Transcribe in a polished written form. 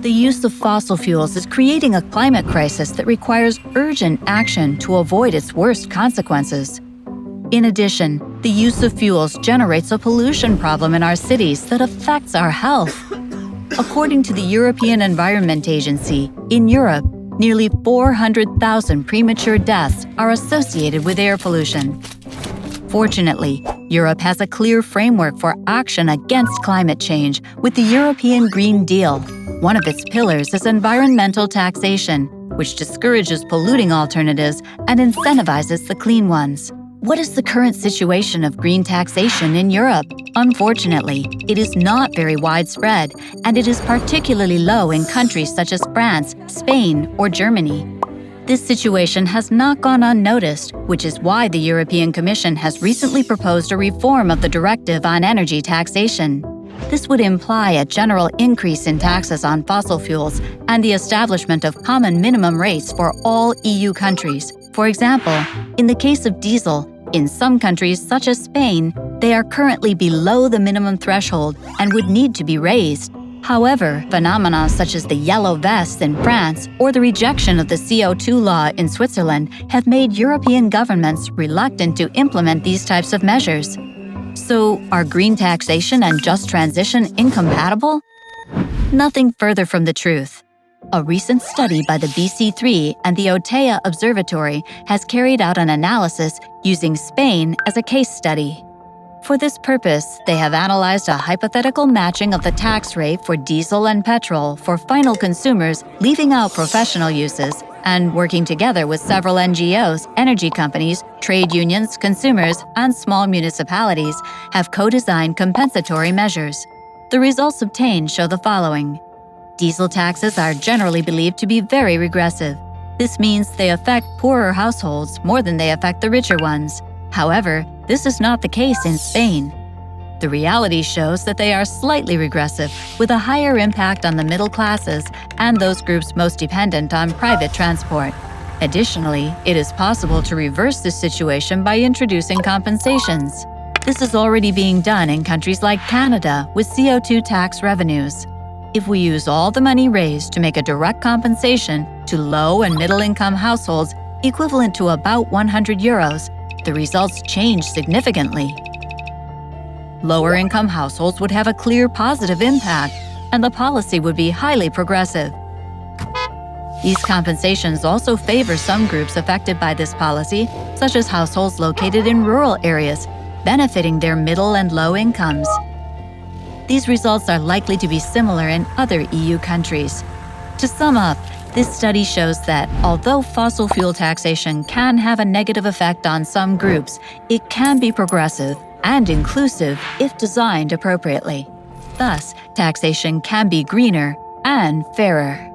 The use of fossil fuels is creating a climate crisis that requires urgent action to avoid its worst consequences. In addition, the use of fuels generates a pollution problem in our cities that affects our health. According to the European Environment Agency, in Europe, nearly 400,000 premature deaths are associated with air pollution. Fortunately, Europe has a clear framework for action against climate change with the European Green Deal. One of its pillars is environmental taxation, which discourages polluting alternatives and incentivizes the clean ones. What is the current situation of green taxation in Europe? Unfortunately, it is not very widespread, and it is particularly low in countries such as France, Spain, or Germany. This situation has not gone unnoticed, which is why the European Commission has recently proposed a reform of the Directive on Energy Taxation. This would imply a general increase in taxes on fossil fuels and the establishment of common minimum rates for all EU countries. For example, in the case of diesel, in some countries such as Spain, they are currently below the minimum threshold and would need to be raised. However, phenomena such as the yellow vests in France or the rejection of the CO2 law in Switzerland have made European governments reluctant to implement these types of measures. So, are green taxation and just transition incompatible? Nothing further from the truth. A recent study by the BC3 and the OTEA Observatory has carried out an analysis using Spain as a case study. For this purpose, they have analyzed a hypothetical matching of the tax rate for diesel and petrol for final consumers, leaving out professional uses, and working together with several NGOs, energy companies, trade unions, consumers, and small municipalities, have co-designed compensatory measures. The results obtained show the following. Diesel taxes are generally believed to be very regressive. This means they affect poorer households more than they affect the richer ones. However, this is not the case in Spain. The reality shows that they are slightly regressive, with a higher impact on the middle classes and those groups most dependent on private transport. Additionally, it is possible to reverse this situation by introducing compensations. This is already being done in countries like Canada with CO2 tax revenues. If we use all the money raised to make a direct compensation to low and middle-income households equivalent to about 100 euros, the results change significantly. Lower-income households would have a clear positive impact, and the policy would be highly progressive. These compensations also favor some groups affected by this policy, such as households located in rural areas, benefiting their middle and low incomes. These results are likely to be similar in other EU countries. To sum up, this study shows that although fossil fuel taxation can have a negative effect on some groups, it can be progressive and inclusive if designed appropriately. Thus, taxation can be greener and fairer.